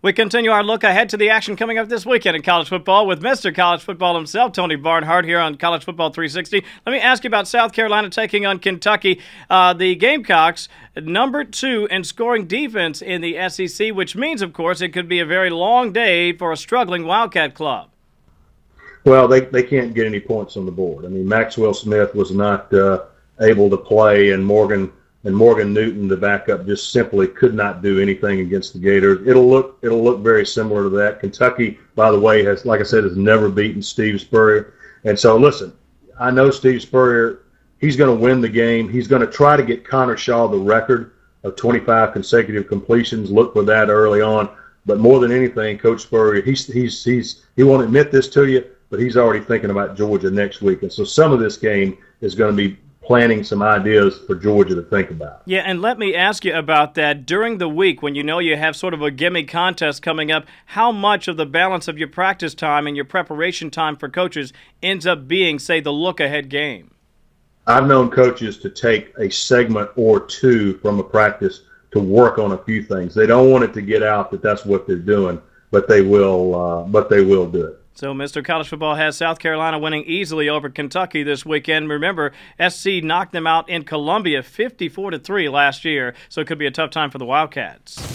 We continue our look ahead to the action coming up this weekend in college football with Mr. College Football himself, Tony Barnhart, here on College Football 360. Let me ask you about South Carolina taking on Kentucky. The Gamecocks, number 2 in scoring defense in the SEC, which means, of course, it could be a very long day for a struggling Wildcat club. Well, they can't get any points on the board. I mean, Maxwell Smith was not able to play, and Morgan Newton, the backup, just simply could not do anything against the Gators. It'll look very similar to that. Kentucky, by the way, has, like I said, has never beaten Steve Spurrier. And so, listen, I know Steve Spurrier, he's going to win the game. He's going to try to get Connor Shaw the record of 25 consecutive completions. Look for that early on. But more than anything, Coach Spurrier, he won't admit this to you, but he's already thinking about Georgia next week. And so some of this game is going to be planning some ideas for Georgia to think about. Yeah, and let me ask you about that. During the week, when you know you have sort of a gimme contest coming up, how much of the balance of your practice time and your preparation time for coaches ends up being, say, the look-ahead game? I've known coaches to take a segment or two from a practice to work on a few things. They don't want it to get out that that's what they're doing, but they will do it. So Mr. College Football has South Carolina winning easily over Kentucky this weekend. Remember, SC knocked them out in Columbia 54-3 last year, so it could be a tough time for the Wildcats.